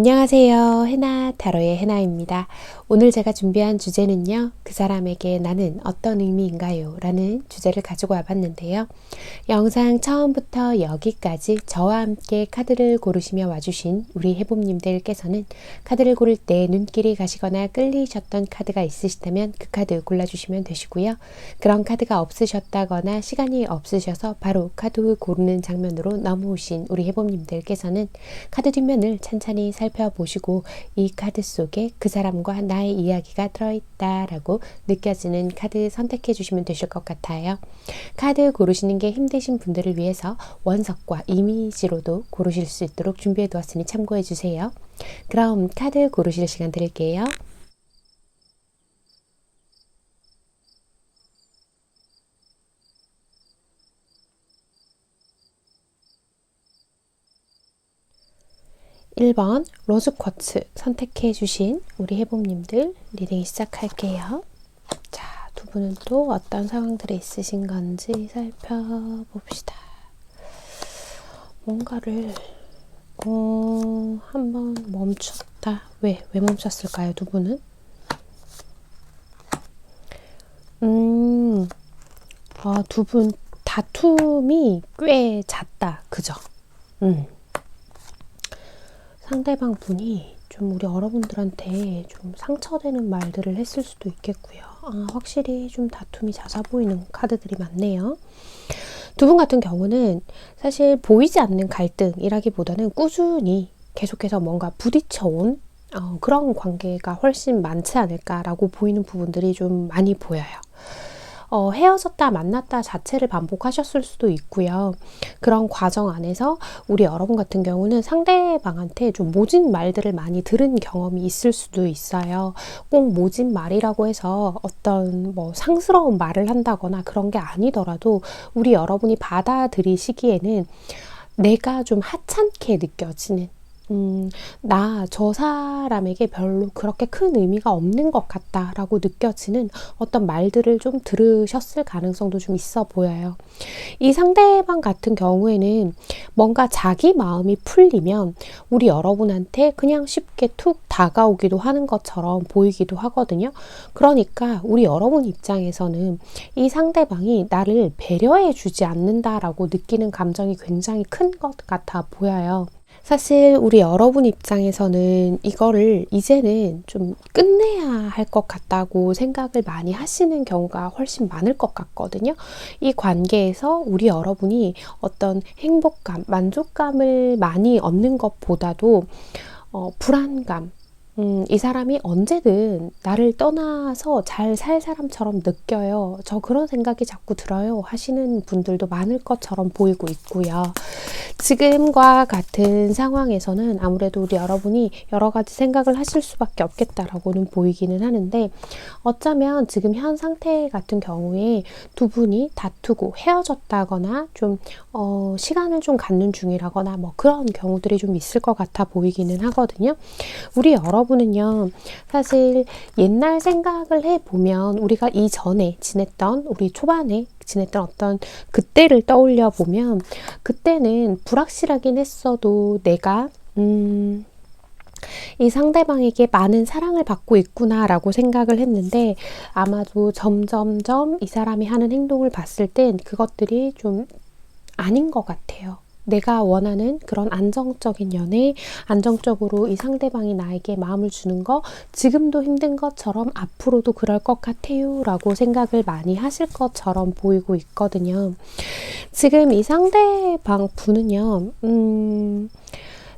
안녕하세요. 해나 타로의 해나입니다. 오늘 제가 준비한 주제는요. 그 사람에게 나는 어떤 의미인가요? 라는 주제를 가지고 와봤는데요. 영상 처음부터 여기까지 저와 함께 카드를 고르시며 와주신 우리 해봄님들께서는 카드를 고를 때 눈길이 가시거나 끌리셨던 카드가 있으시다면 그 카드 골라주시면 되시고요. 그런 카드가 없으셨다거나 시간이 없으셔서 바로 카드 고르는 장면으로 넘어오신 우리 해봄님들께서는 카드 뒷면을 찬찬히 살펴보시고 이 카드 속에 그 사람과 나의 이야기가 들어있다라고 느껴지는 카드 선택해 주시면 되실 것 같아요. 카드 고르시는 게 힘드신 분들을 위해서 원석과 이미지로도 고르실 수 있도록 준비해 두었으니 참고해 주세요. 그럼 카드 고르실 시간 드릴게요. (1번) 로즈쿼츠 선택해 주신 우리 해봄님들 리딩 시작할게요. 자, 두 분은 또 어떤 상황들이 있으신 건지 살펴봅시다. 뭔가를 한번 멈췄다. 왜 멈췄을까요, 두 분은? 두 분 다툼이 꽤 잦다. 그죠? 상대방 분이 좀 우리 여러분들한테 좀 상처되는 말들을 했을 수도 있겠고요. 확실히 좀 다툼이 잦아 보이는 카드들이 많네요. 두 분 같은 경우는 사실 보이지 않는 갈등이라기보다는 꾸준히 계속해서 뭔가 부딪혀온 그런 관계가 훨씬 많지 않을까라고 보이는 부분들이 좀 많이 보여요. 헤어졌다 만났다 자체를 반복하셨을 수도 있고요. 그런 과정 안에서 우리 여러분 같은 경우는 상대방한테 좀 모진 말들을 많이 들은 경험이 있을 수도 있어요. 꼭 모진 말이라고 해서 어떤 상스러운 말을 한다거나 그런 게 아니더라도 우리 여러분이 받아들이시기에는 내가 좀 하찮게 느껴지는 저 사람에게 별로 그렇게 큰 의미가 없는 것 같다라고 느껴지는 어떤 말들을 좀 들으셨을 가능성도 좀 있어 보여요. 이 상대방 같은 경우에는 뭔가 자기 마음이 풀리면 우리 여러분한테 그냥 쉽게 툭 다가오기도 하는 것처럼 보이기도 하거든요. 그러니까 우리 여러분 입장에서는 이 상대방이 나를 배려해 주지 않는다라고 느끼는 감정이 굉장히 큰 것 같아 보여요. 사실 우리 여러분 입장에서는 이거를 이제는 좀 끝내야 할 것 같다고 생각을 많이 하시는 경우가 훨씬 많을 것 같거든요. 이 관계에서 우리 여러분이 어떤 행복감, 만족감을 많이 얻는 것보다도 불안감, 이 사람이 언제든 나를 떠나서 잘 살 사람처럼 느껴요. 저 그런 생각이 자꾸 들어요. 하시는 분들도 많을 것처럼 보이고 있고요. 지금과 같은 상황에서는 아무래도 우리 여러분이 여러 가지 생각을 하실 수밖에 없겠다라고는 보이기는 하는데 어쩌면 지금 현 상태 같은 경우에 두 분이 다투고 헤어졌다거나 좀 시간을 좀 갖는 중이라거나 그런 경우들이 좀 있을 것 같아 보이기는 하거든요. 우리 여러분은요, 사실 옛날 생각을 해보면 우리가 이전에 지냈던 우리 초반에 지냈던 어떤 그때를 떠올려 보면 그때는 불확실하긴 했어도 내가 이 상대방에게 많은 사랑을 받고 있구나라고 생각을 했는데 아마도 점점점 이 사람이 하는 행동을 봤을 땐 그것들이 좀 아닌 것 같아요. 내가 원하는 그런 안정적인 연애, 안정적으로 이 상대방이 나에게 마음을 주는 거 지금도 힘든 것처럼 앞으로도 그럴 것 같아요 라고 생각을 많이 하실 것처럼 보이고 있거든요. 지금 이 상대방 분은요,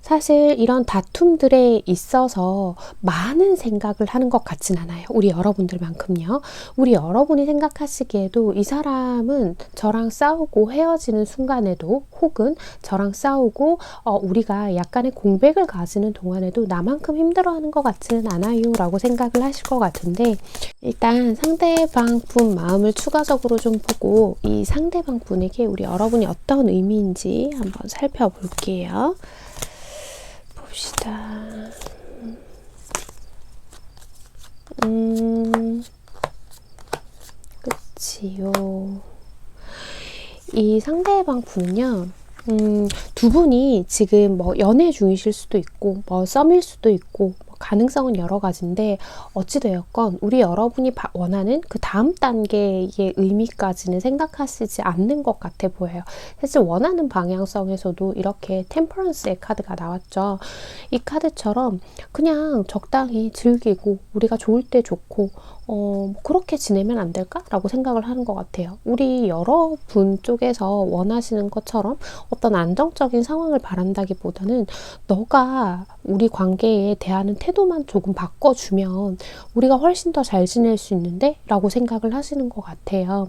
사실 이런 다툼들에 있어서 많은 생각을 하는 것 같진 않아요. 우리 여러분들만큼요. 우리 여러분이 생각하시기에도 이 사람은 저랑 싸우고 헤어지는 순간에도 혹은 저랑 싸우고 우리가 약간의 공백을 가지는 동안에도 나만큼 힘들어하는 것 같지는 않아요 라고 생각을 하실 것 같은데 일단 상대방 분 마음을 추가적으로 좀 보고 이 상대방 분에게 우리 여러분이 어떤 의미인지 한번 살펴볼게요. 봅시다. 그치요. 이 상대방 분은요, 두 분이 지금 뭐 연애 중이실 수도 있고, 뭐 썸일 수도 있고, 뭐 가능성은 여러 가지인데, 어찌되었건 우리 여러분이 원하는 그 다음 단계의 의미까지는 생각하시지 않는 것 같아 보여요. 사실 원하는 방향성에서도 이렇게 템퍼런스의 카드가 나왔죠. 이 카드처럼 그냥 적당히 즐기고, 우리가 좋을 때 좋고, 그렇게 지내면 안 될까? 라고 생각을 하는 것 같아요. 우리 여러분 쪽에서 원하시는 것처럼 어떤 안정적인 상황을 바란다기보다는 너가 우리 관계에 대하는 태도만 조금 바꿔주면 우리가 훨씬 더 잘 지낼 수 있는데? 라고 생각을 하시는 것 같아요.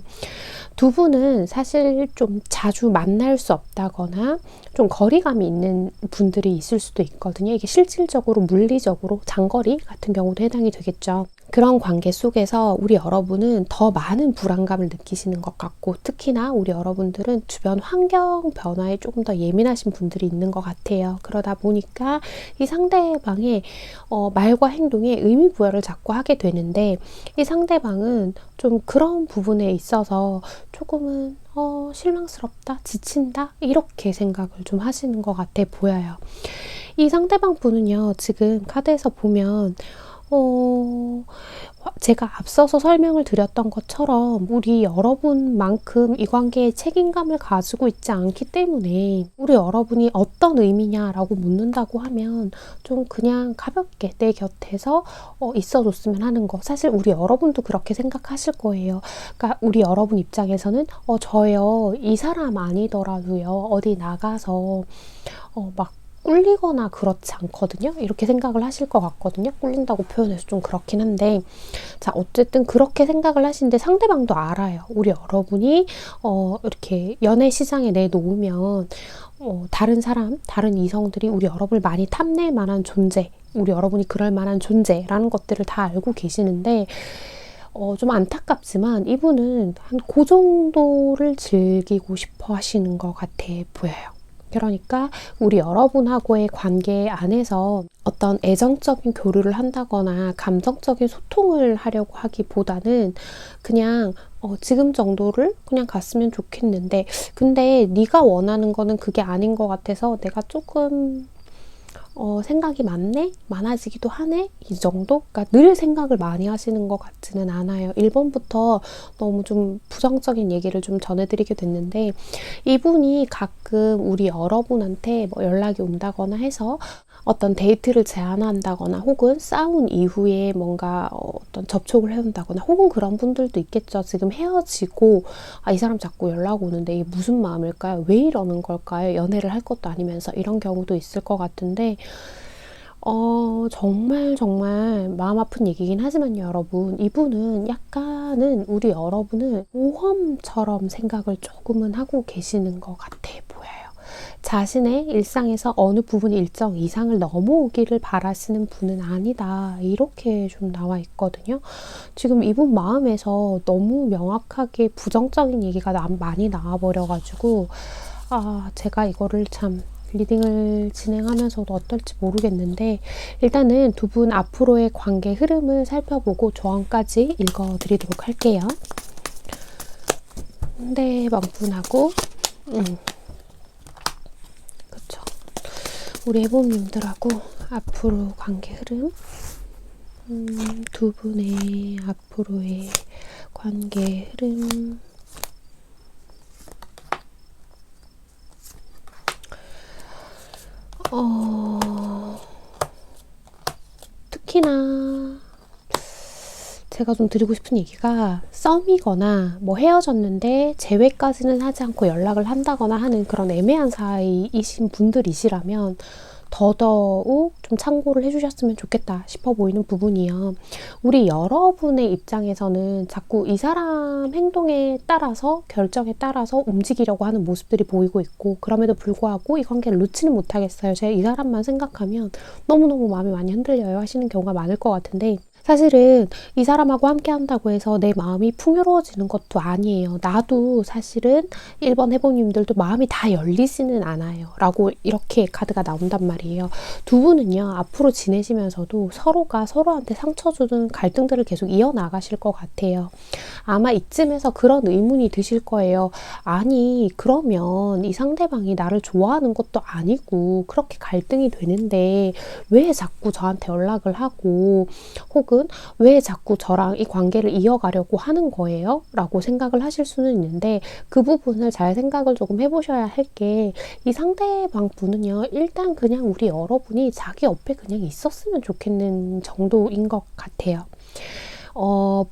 두 분은 사실 좀 자주 만날 수 없다거나 좀 거리감이 있는 분들이 있을 수도 있거든요. 이게 실질적으로 물리적으로 장거리 같은 경우도 해당이 되겠죠. 그런 관계 속에서 우리 여러분은 더 많은 불안감을 느끼시는 것 같고, 특히나 우리 여러분들은 주변 환경 변화에 조금 더 예민하신 분들이 있는 것 같아요. 그러다 보니까 이 상대방의 말과 행동에 의미 부여를 자꾸 하게 되는데, 이 상대방은 좀 그런 부분에 있어서 조금은 실망스럽다, 지친다 이렇게 생각을 좀 하시는 것 같아 보여요. 이 상대방 분은요, 지금 카드에서 보면 제가 앞서서 설명을 드렸던 것처럼 우리 여러분만큼 이 관계에 책임감을 가지고 있지 않기 때문에 우리 여러분이 어떤 의미냐라고 묻는다고 하면 좀 그냥 가볍게 내 곁에서 있어줬으면 하는 거. 사실 우리 여러분도 그렇게 생각하실 거예요. 그러니까 우리 여러분 입장에서는 저요, 이 사람 아니더라도요, 어디 나가서 막 꿀리거나 그렇지 않거든요. 이렇게 생각을 하실 것 같거든요. 꿀린다고 표현해서 좀 그렇긴 한데, 자, 어쨌든 그렇게 생각을 하시는데 상대방도 알아요. 우리 여러분이 이렇게 연애 시장에 내놓으면 다른 사람, 다른 이성들이 우리 여러분을 많이 탐낼 만한 존재, 우리 여러분이 그럴 만한 존재라는 것들을 다 알고 계시는데, 좀 안타깝지만 이분은 한 그 정도를 즐기고 싶어 하시는 것 같아 보여요. 그러니까 우리 여러분하고의 관계 안에서 어떤 애정적인 교류를 한다거나 감정적인 소통을 하려고 하기보다는 그냥 지금 정도를 그냥 갔으면 좋겠는데, 근데 네가 원하는 거는 그게 아닌 것 같아서 내가 조금 생각이 많아지기도 하네? 이 정도? 그러니까 늘 생각을 많이 하시는 것 같지는 않아요. 1번부터 너무 좀 부정적인 얘기를 좀 전해드리게 됐는데, 이분이 가끔 우리 여러분한테 뭐 연락이 온다거나 해서 어떤 데이트를 제안한다거나 혹은 싸운 이후에 뭔가 어떤 접촉을 해온다거나 혹은 그런 분들도 있겠죠. 지금 헤어지고 이 사람 자꾸 연락 오는데 이게 무슨 마음일까요? 왜 이러는 걸까요? 연애를 할 것도 아니면서 이런 경우도 있을 것 같은데 정말 정말 마음 아픈 얘기긴 하지만요, 여러분. 이분은 약간은 우리 여러분을 모험처럼 생각을 조금은 하고 계시는 것 같아 보여요. 자신의 일상에서 어느 부분이 일정 이상을 넘어오기를 바라시는 분은 아니다. 이렇게 좀 나와 있거든요. 지금 이분 마음에서 너무 명확하게 부정적인 얘기가 많이 나와버려가지고 제가 이거를 참 리딩을 진행하면서도 어떨지 모르겠는데, 일단은 두 분 앞으로의 관계 흐름을 살펴보고 조언까지 읽어드리도록 할게요. 상대방 분하고 그쵸, 우리 해봄님들하고 앞으로 관계 흐름, 두 분의 앞으로의 관계 흐름, 특히나 제가 좀 드리고 싶은 얘기가 썸이거나 뭐 헤어졌는데 재회까지는 하지 않고 연락을 한다거나 하는 그런 애매한 사이이신 분들이시라면 더더욱 좀 참고를 해주셨으면 좋겠다 싶어 보이는 부분이요. 우리 여러분의 입장에서는 자꾸 이 사람 행동에 따라서, 결정에 따라서 움직이려고 하는 모습들이 보이고 있고, 그럼에도 불구하고 이 관계를 놓지는 못하겠어요. 제가 이 사람만 생각하면 너무너무 마음이 많이 흔들려요 하시는 경우가 많을 것 같은데, 사실은 이 사람하고 함께 한다고 해서 내 마음이 풍요로워지는 것도 아니에요. 나도 사실은 1번 해보님들도 마음이 다 열리지는 않아요. 라고 이렇게 카드가 나온단 말이에요. 두 분은요, 앞으로 지내시면서도 서로가 서로한테 상처 주는 갈등들을 계속 이어나가실 것 같아요. 아마 이쯤에서 그런 의문이 드실 거예요. 아니, 그러면 이 상대방이 나를 좋아하는 것도 아니고 그렇게 갈등이 되는데 왜 자꾸 저한테 연락을 하고 혹은 왜 자꾸 저랑 이 관계를 이어가려고 하는 거예요? 라고 생각을 하실 수는 있는데 그 부분을 잘 생각을 조금 해보셔야 할 게 이 상대방 분은요, 일단 그냥 우리 여러분이 자기 옆에 그냥 있었으면 좋겠는 정도인 것 같아요.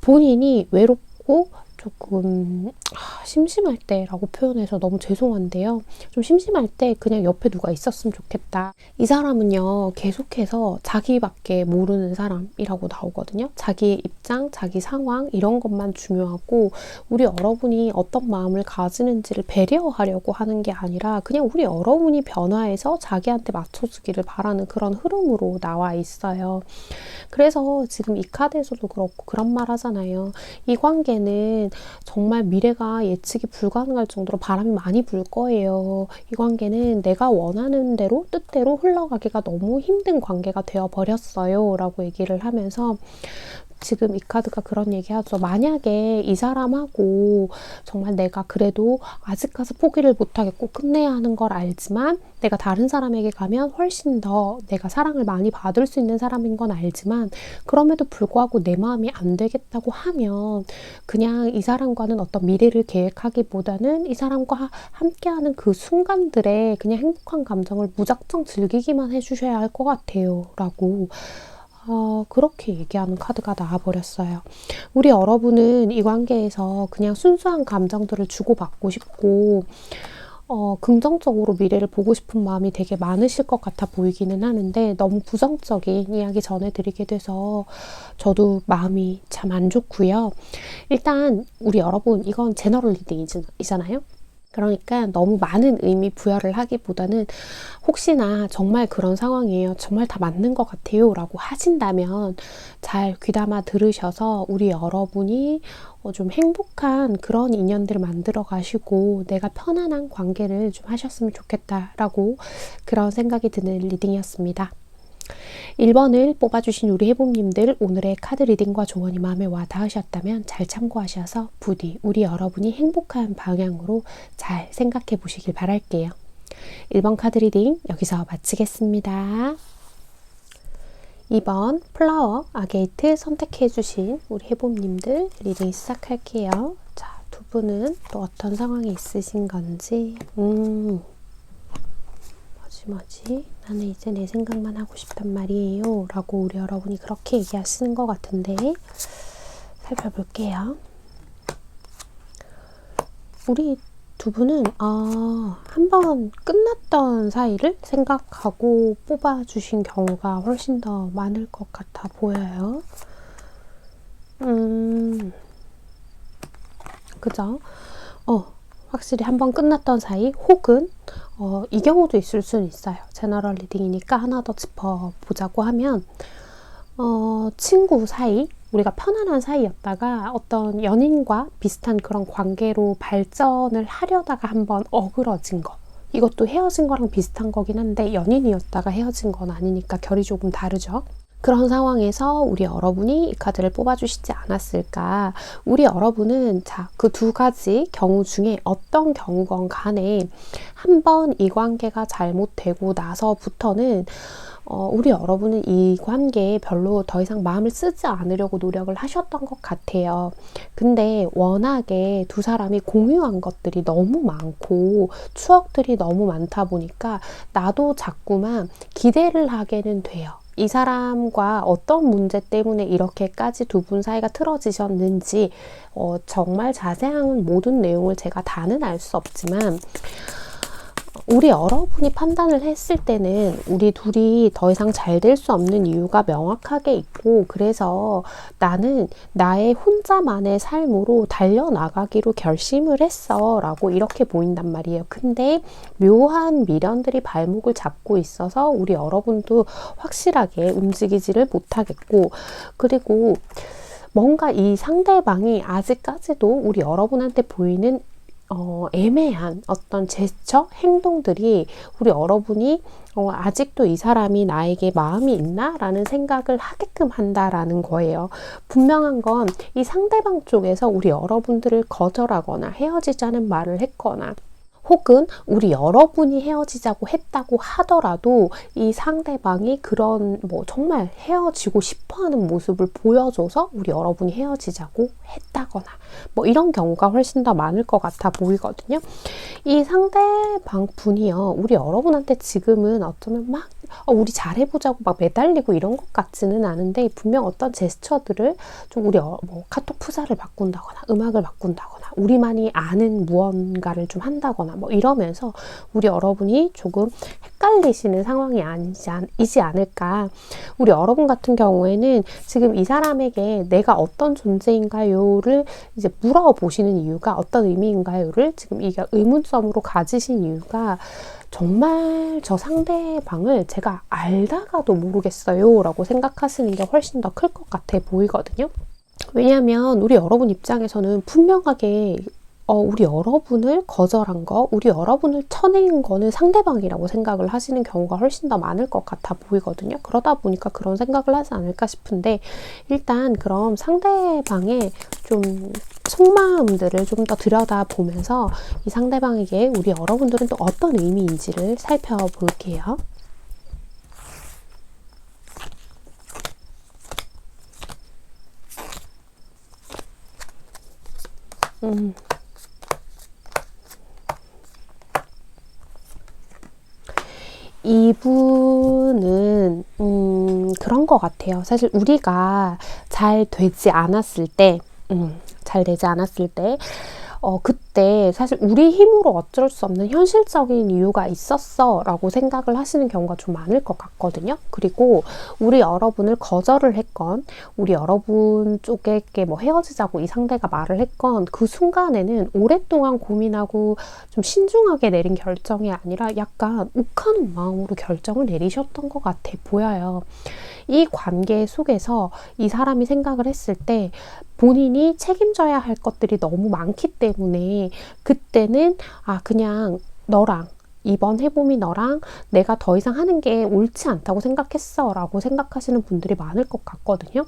본인이 외롭고 조금 심심할 때라고 표현해서 너무 죄송한데요. 좀 심심할 때 그냥 옆에 누가 있었으면 좋겠다. 이 사람은요, 계속해서 자기밖에 모르는 사람이라고 나오거든요. 자기의 입장, 자기 상황 이런 것만 중요하고 우리 여러분이 어떤 마음을 가지는지를 배려하려고 하는 게 아니라 그냥 우리 여러분이 변화해서 자기한테 맞춰주기를 바라는 그런 흐름으로 나와 있어요. 그래서 지금 이 카드에서도 그렇고 그런 말 하잖아요. 이 관계는 정말 미래가 예측이 불가능할 정도로 바람이 많이 불 거예요. 이 관계는 내가 원하는 대로 뜻대로 흘러가기가 너무 힘든 관계가 되어버렸어요. 라고 얘기를 하면서 지금 이 카드가 그런 얘기하죠. 만약에 이 사람하고 정말 내가 그래도 아직 가서 포기를 못하겠고 끝내야 하는 걸 알지만 내가 다른 사람에게 가면 훨씬 더 내가 사랑을 많이 받을 수 있는 사람인 건 알지만 그럼에도 불구하고 내 마음이 안 되겠다고 하면 그냥 이 사람과는 어떤 미래를 계획하기보다는 이 사람과 함께하는 그 순간들에 그냥 행복한 감정을 무작정 즐기기만 해주셔야 할 것 같아요. 라고 그렇게 얘기하는 카드가 나와버렸어요. 우리 여러분은 이 관계에서 그냥 순수한 감정들을 주고받고 싶고 긍정적으로 미래를 보고 싶은 마음이 되게 많으실 것 같아 보이기는 하는데 너무 부정적인 이야기 전해드리게 돼서 저도 마음이 참 안 좋고요. 일단 우리 여러분 이건 제너럴 리딩이잖아요. 그러니까 너무 많은 의미 부여를 하기보다는 혹시나 정말 그런 상황이에요. 정말 다 맞는 것 같아요. 라고 하신다면 잘 귀담아 들으셔서 우리 여러분이 좀 행복한 그런 인연들을 만들어 가시고 내가 편안한 관계를 좀 하셨으면 좋겠다라고 그런 생각이 드는 리딩이었습니다. 1번을 뽑아주신 우리 해봄님들 오늘의 카드 리딩과 조언이 마음에 와 닿으셨다면 잘 참고하셔서 부디 우리 여러분이 행복한 방향으로 잘 생각해 보시길 바랄게요. 1번 카드 리딩 여기서 마치겠습니다. 2번 플라워 아게이트 선택해 주신 우리 해봄님들 리딩 시작할게요. 자, 두 분은 또 어떤 상황이 있으신 건지 뭐지? 나는 이제 내 생각만 하고 싶단 말이에요. 라고 우리 여러분이 그렇게 얘기하시는 것 같은데 살펴볼게요. 우리 두 분은 한번 끝났던 사이를 생각하고 뽑아주신 경우가 훨씬 더 많을 것 같아 보여요. 그죠? 확실히 한번 끝났던 사이 혹은 이 경우도 있을 수는 있어요. 제너럴 리딩이니까 하나 더 짚어보자고 하면 친구 사이, 우리가 편안한 사이였다가 어떤 연인과 비슷한 그런 관계로 발전을 하려다가 한번 어그러진 거. 이것도 헤어진 거랑 비슷한 거긴 한데 연인이었다가 헤어진 건 아니니까 결이 조금 다르죠. 그런 상황에서 우리 여러분이 이 카드를 뽑아주시지 않았을까. 우리 여러분은 자, 그 두 가지 경우 중에 어떤 경우건 간에 한번 이 관계가 잘못되고 나서부터는 우리 여러분은 이 관계에 별로 더 이상 마음을 쓰지 않으려고 노력을 하셨던 것 같아요. 근데 워낙에 두 사람이 공유한 것들이 너무 많고 추억들이 너무 많다 보니까 나도 자꾸만 기대를 하게는 돼요. 이 사람과 어떤 문제 때문에 이렇게까지 두 분 사이가 틀어지셨는지 정말 자세한 모든 내용을 제가 다는 알 수 없지만 우리 여러분이 판단을 했을 때는 우리 둘이 더 이상 잘 될 수 없는 이유가 명확하게 있고, 그래서 나는 나의 혼자만의 삶으로 달려나가기로 결심을 했어 라고 이렇게 보인단 말이에요. 근데 묘한 미련들이 발목을 잡고 있어서 우리 여러분도 확실하게 움직이지를 못하겠고, 그리고 뭔가 이 상대방이 아직까지도 우리 여러분한테 보이는 애매한 어떤 제스처, 행동들이 우리 여러분이 아직도 이 사람이 나에게 마음이 있나? 라는 생각을 하게끔 한다라는 거예요. 분명한 건 이 상대방 쪽에서 우리 여러분들을 거절하거나 헤어지자는 말을 했거나, 혹은 우리 여러분이 헤어지자고 했다고 하더라도 이 상대방이 그런 정말 헤어지고 싶어하는 모습을 보여줘서 우리 여러분이 헤어지자고 했다거나 이런 경우가 훨씬 더 많을 것 같아 보이거든요. 이 상대방 분이요, 우리 여러분한테 지금은 어쩌면 막 우리 잘해보자고 막 매달리고 이런 것 같지는 않은데, 분명 어떤 제스처들을 좀 우리 카톡 프사를 바꾼다거나 음악을 바꾼다거나 우리만이 아는 무언가를 좀 한다거나 이러면서 우리 여러분이 조금 헷갈리시는 상황이 아니지 않을까. 우리 여러분 같은 경우에는 지금 이 사람에게 내가 어떤 존재인가요를 이제 물어보시는 이유가, 어떤 의미인가요를 지금 이게 의문점으로 가지신 이유가, 정말 저 상대방을 제가 알다가도 모르겠어요 라고 생각하시는 게 훨씬 더 클 것 같아 보이거든요. 왜냐하면 우리 여러분 입장에서는 분명하게 우리 여러분을 거절한 거, 우리 여러분을 쳐낸 거는 상대방이라고 생각을 하시는 경우가 훨씬 더 많을 것 같아 보이거든요. 그러다 보니까 그런 생각을 하지 않을까 싶은데, 일단 그럼 상대방의 좀 속마음들을 좀 더 들여다보면서 이 상대방에게 우리 여러분들은 또 어떤 의미인지를 살펴볼게요. 이분은 그런 것 같아요. 사실 우리가 잘 되지 않았을 때, 그때 사실 우리 힘으로 어쩔 수 없는 현실적인 이유가 있었어 라고 생각을 하시는 경우가 좀 많을 것 같거든요. 그리고 우리 여러분을 거절을 했건, 우리 여러분 쪽에게 헤어지자고 이 상대가 말을 했건, 그 순간에는 오랫동안 고민하고 좀 신중하게 내린 결정이 아니라 약간 욱하는 마음으로 결정을 내리셨던 것 같아 보여요. 이 관계 속에서 이 사람이 생각을 했을 때 본인이 책임져야 할 것들이 너무 많기 때문에, 그때는 그냥 너랑 이번 해봄이 너랑 내가 더 이상 하는 게 옳지 않다고 생각했어 라고 생각하시는 분들이 많을 것 같거든요.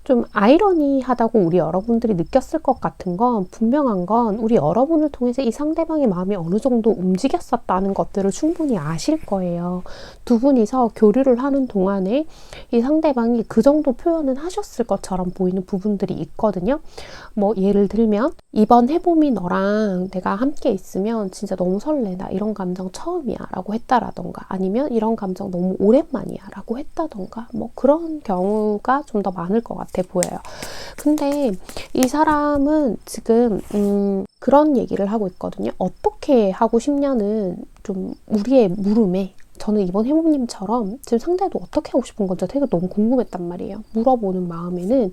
좀 아이러니하다고 우리 여러분들이 느꼈을 것 같은 건, 분명한 건 우리 여러분을 통해서 이 상대방의 마음이 어느 정도 움직였었다는 것들을 충분히 아실 거예요. 두 분이서 교류를 하는 동안에 이 상대방이 그 정도 표현은 하셨을 것처럼 보이는 부분들이 있거든요. 예를 들면 이번 해봄이 너랑 내가 함께 있으면 진짜 너무 설레, 나 이런 감정 처음이야 라고 했다라던가, 아니면 이런 감정 너무 오랜만이야 라고 했다던가, 그런 경우가 좀 더 많을 것 같아 보여요. 근데 이 사람은 지금 그런 얘기를 하고 있거든요. 어떻게 하고 싶냐는 좀 우리의 물음에, 저는 이번 해모님처럼 지금 상대도 어떻게 하고 싶은 건지 되게 너무 궁금했단 말이에요. 물어보는 마음에는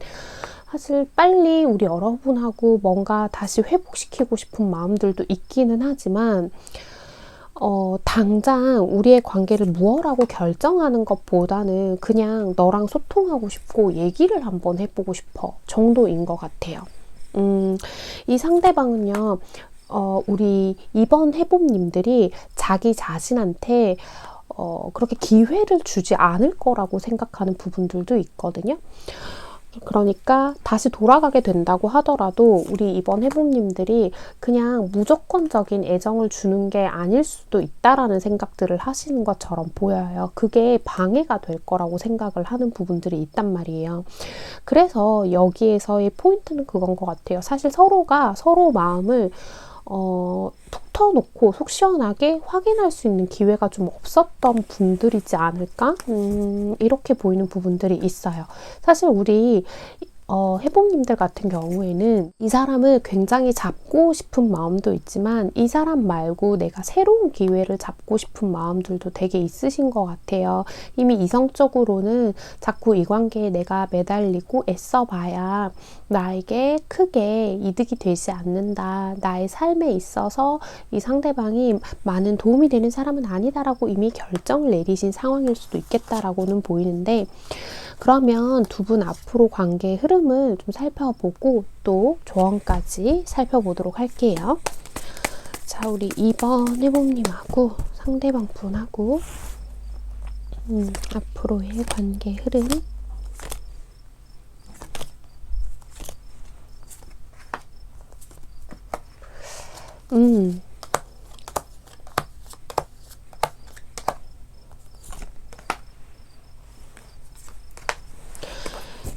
사실 빨리 우리 여러분하고 뭔가 다시 회복시키고 싶은 마음들도 있기는 하지만, 당장 우리의 관계를 무엇라고 결정하는 것보다는 그냥 너랑 소통하고 싶고 얘기를 한번 해보고 싶어 정도인 것 같아요. 이 상대방은요, 우리 이번 해봄님들이 자기 자신한테 그렇게 기회를 주지 않을 거라고 생각하는 부분들도 있거든요. 그러니까 다시 돌아가게 된다고 하더라도 우리 이번 해봄님들이 그냥 무조건적인 애정을 주는 게 아닐 수도 있다라는 생각들을 하시는 것처럼 보여요. 그게 방해가 될 거라고 생각을 하는 부분들이 있단 말이에요. 그래서 여기에서의 포인트는 그건 것 같아요. 사실 서로가 서로 마음을 툭 터놓고 속 시원하게 확인할 수 있는 기회가 좀 없었던 분들이지 않을까? 이렇게 보이는 부분들이 있어요. 사실 우리 해봄님들 같은 경우에는 이 사람을 굉장히 잡고 싶은 마음도 있지만 이 사람 말고 내가 새로운 기회를 잡고 싶은 마음들도 되게 있으신 것 같아요. 이미 이성적으로는 자꾸 이 관계에 내가 매달리고 애써봐야 나에게 크게 이득이 되지 않는다. 나의 삶에 있어서 이 상대방이 많은 도움이 되는 사람은 아니다라고 이미 결정을 내리신 상황일 수도 있겠다라고는 보이는데, 그러면 두 분 앞으로 관계의 흐름을 좀 살펴보고 또 조언까지 살펴보도록 할게요. 자, 우리 2번 해봄님하고 상대방 분하고 앞으로의 관계 흐름.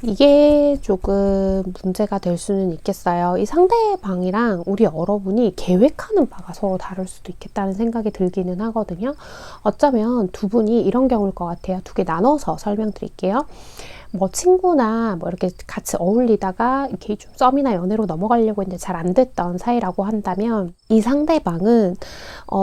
이게 조금 문제가 될 수는 있겠어요. 이 상대방이랑 우리 여러분이 계획하는 바가 서로 다를 수도 있겠다는 생각이 들기는 하거든요. 어쩌면 두 분이 이런 경우일 것 같아요. 두 개 나눠서 설명드릴게요. 뭐 친구나 뭐 이렇게 같이 어울리다가 이렇게 좀 썸이나 연애로 넘어가려고 했는데 잘 안 됐던 사이라고 한다면, 이 상대방은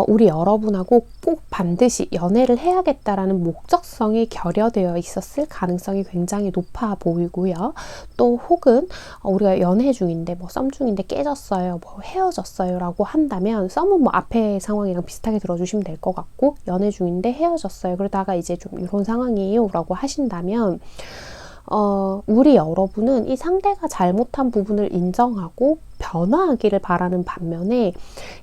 우리 여러분하고 꼭 반드시 연애를 해야겠다라는 목적성이 결여되어 있었을 가능성이 굉장히 높아 보이고요. 또 혹은 우리가 연애 중인데 뭐 썸 중인데 깨졌어요, 뭐 헤어졌어요 라고 한다면, 썸은 뭐 앞에 상황이랑 비슷하게 들어주시면 될 것 같고, 연애 중인데 헤어졌어요, 그러다가 이제 좀 이런 상황이에요 라고 하신다면, 우리 여러분은 이 상대가 잘못한 부분을 인정하고 변화하기를 바라는 반면에,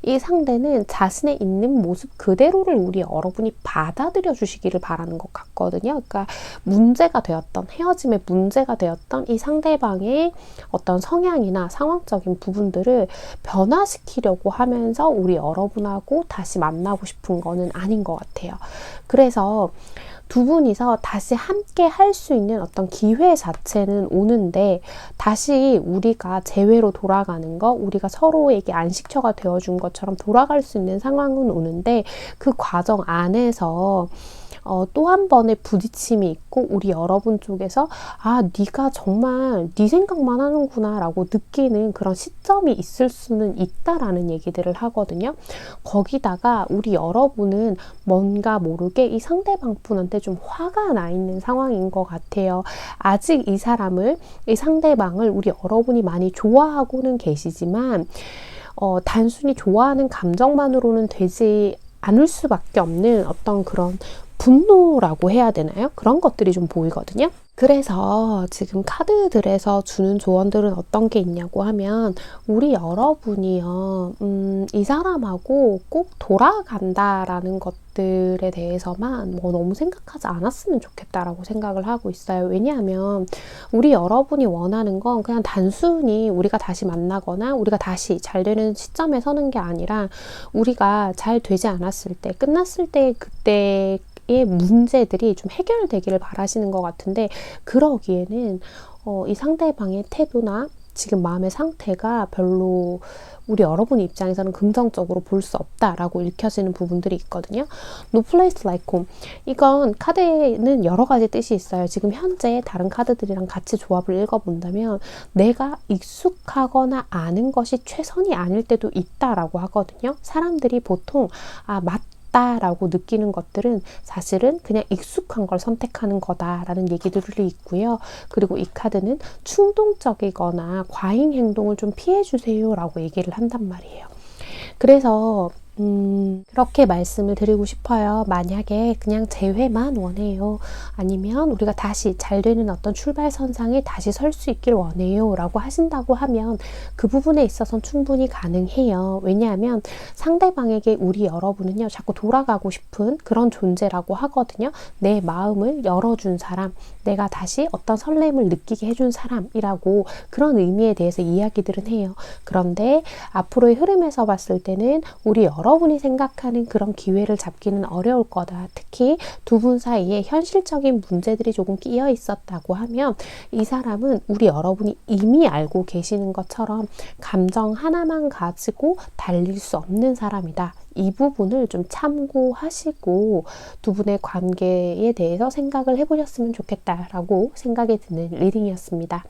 이 상대는 자신의 있는 모습 그대로를 우리 여러분이 받아들여 주시기를 바라는 것 같거든요. 그러니까 문제가 되었던, 헤어짐의 문제가 되었던 이 상대방의 어떤 성향이나 상황적인 부분들을 변화시키려고 하면서 우리 여러분하고 다시 만나고 싶은 거는 아닌 것 같아요. 그래서 두 분이서 다시 함께 할 수 있는 어떤 기회 자체는 오는데, 다시 우리가 재회로 돌아가는 거, 우리가 서로에게 안식처가 되어준 것처럼 돌아갈 수 있는 상황은 오는데, 그 과정 안에서 또 한 번의 부딪힘이 있고, 우리 여러분 쪽에서 네가 정말 네 생각만 하는구나 라고 느끼는 그런 시점이 있을 수는 있다라는 얘기들을 하거든요. 거기다가 우리 여러분은 뭔가 모르게 이 상대방 분한테 좀 화가 나 있는 상황인 것 같아요. 아직 이 상대방을 우리 여러분이 많이 좋아하고는 계시지만 단순히 좋아하는 감정만으로는 되지 않을 수밖에 없는 어떤 그런 분노라고 해야 되나요? 그런 것들이 좀 보이거든요. 그래서 지금 카드들에서 주는 조언들은 어떤 게 있냐고 하면, 우리 여러분이요, 이 사람하고 꼭 돌아간다라는 것들에 대해서만 뭐 너무 생각하지 않았으면 좋겠다라고 생각을 하고 있어요. 왜냐하면 우리 여러분이 원하는 건 그냥 단순히 우리가 다시 만나거나 우리가 다시 잘 되는 시점에 서는 게 아니라, 우리가 잘 되지 않았을 때, 끝났을 때 그때 의 문제들이 좀 해결되기를 바라시는 것 같은데, 그러기에는 이 상대방의 태도나 지금 마음의 상태가 별로 우리 여러분 입장에서는 긍정적으로 볼 수 없다라고 읽혀지는 부분들이 있거든요. No place like home. 이건 카드에는 여러 가지 뜻이 있어요. 지금 현재 다른 카드들이랑 같이 조합을 읽어본다면, 내가 익숙하거나 아는 것이 최선이 아닐 때도 있다라고 하거든요. 사람들이 보통 라고 느끼는 것들은 사실은 그냥 익숙한 걸 선택하는 거다라는 얘기들이 있고요. 그리고 이 카드는 충동적이거나 과잉 행동을 좀 피해주세요 라고 얘기를 한단 말이에요. 그래서 그렇게 말씀을 드리고 싶어요. 만약에 그냥 재회만 원해요, 아니면 우리가 다시 잘 되는 어떤 출발선상에 다시 설 수 있길 원해요 라고 하신다고 하면, 그 부분에 있어서는 충분히 가능해요. 왜냐하면 상대방에게 우리 여러분은요, 자꾸 돌아가고 싶은 그런 존재라고 하거든요. 내 마음을 열어준 사람, 내가 다시 어떤 설렘을 느끼게 해준 사람이라고, 그런 의미에 대해서 이야기들은 해요. 그런데 앞으로의 흐름에서 봤을 때는 우리 여러분이 생각하는 그런 기회를 잡기는 어려울 거다. 특히 두 분 사이에 현실적인 문제들이 조금 끼어 있었다고 하면, 이 사람은 우리 여러분이 이미 알고 계시는 것처럼 감정 하나만 가지고 달릴 수 없는 사람이다. 이 부분을 좀 참고하시고 두 분의 관계에 대해서 생각을 해보셨으면 좋겠다라고 생각이 드는 리딩이었습니다.